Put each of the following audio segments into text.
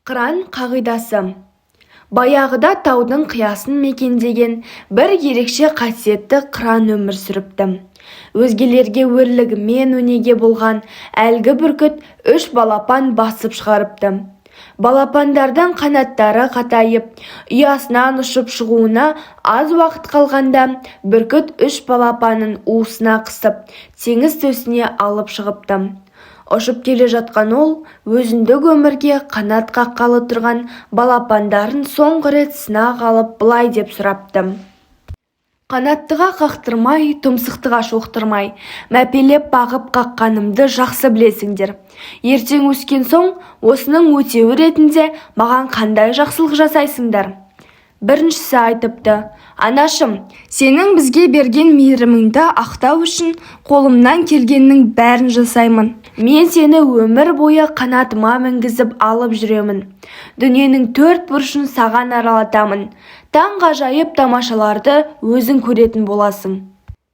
Қыран қағидасы. Баяғыда таудың қиясын мекендеген бір ерекше қасиетті қыран өмір сүріпті. Өзгелерге өрлігімен өнеге болған әлгі бүркіт 3 балапан басып шығарыпты. Балапандардың қанаттары қатайып, ұясынан ұшып шығуына аз уақыт қалғанда бүркіт 3 балапанын уысына қысып, теңіз төсіне алып шығыпты. Ұшып келе жатқан ол, өзіндік өмірге қанат қаққалы тұрған балапандарын соңғы рет сынақ алып былай деп сұрапты. Қанаттыға қақтырмай, тұмсықтыға шоқтырмай, мәпелеп бағып қаққанымды жақсы білесіңдер. Ертең өскен соң, осының өтеуі ретінде маған қандай жақсылық жасайсыңдар? Біріншісі айтыпты: анашым, сенің бізге берген мейіріміңді ақтау үшін қолымнан келгеннің бәрін жасаймын. Мен сені өмір бойы қанатыма мінгізіп алып жүремін. Дүниенің 4 бұрышын саған аралатамын. Таңғажайып тамашаларды өзің көретін боласың.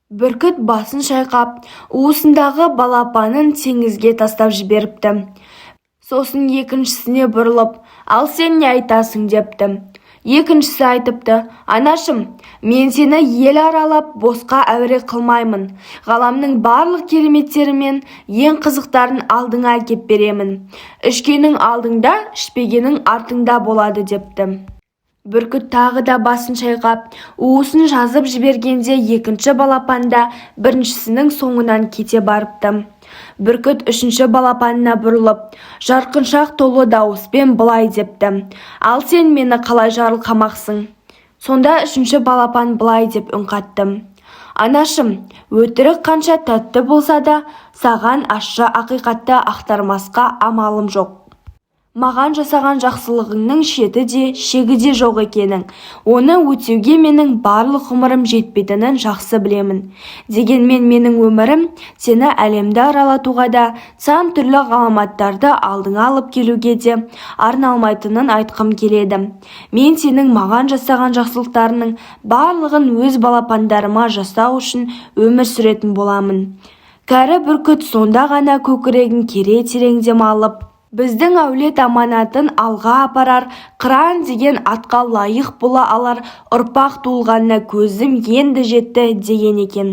Бүркіт басын шайқап, уысындағы балапанын теңізге тастап жіберіпті. Сосын екіншісіне бұрылып: ал сен не айтасың депті. Екіншісі айтыпты: анашым, мен сені ел аралап босқа әуре қылмаймын. Ғаламның барлық кереметтері мен ең қызықтарын алдыңа әкеп беремін. Ішкенің алдыңда, ішпегенің артыңда болады депті. Бүркіт тағы да басын шайқап, уысын жазып жібергенде екінші балапан да біріншісінің соңынан кете барыпты. Бүркіт үшінші балапанына бұрылып, жарқыншақ толы дауыспен былай депті: ал сен мені қалай жарылқамақсың? Сонда үшінші балапан былай деп үн қатты: анашым, өтірік қанша тәтті болса да, саған ащы ақиқатты ақтармасқа амалым жоқ. Маған жасаған жақсылығыңның шеті де, шегі де жоқ екенін, оны өтеуге менің барлық ғұмырым жетпейтінін жақсы білемін. Дегенмен менің өмірім сені әлемді аралатуға да, сан түрлі ғаламаттарды алдыңа алып келуге де арналмайтынын айтқым келеді. Мен сенің маған жасаған жақсылықтарының барлығын өз балапандарыма жасау үшін өмір сүретін боламын. Кәрі бүркіт сонда ғана көкірегін кере терең дем алып, біздің әулет аманатын алға апарар, қыран деген атқа лайық бола алар ұрпақ туылғанына көзім енді жетті деген екен.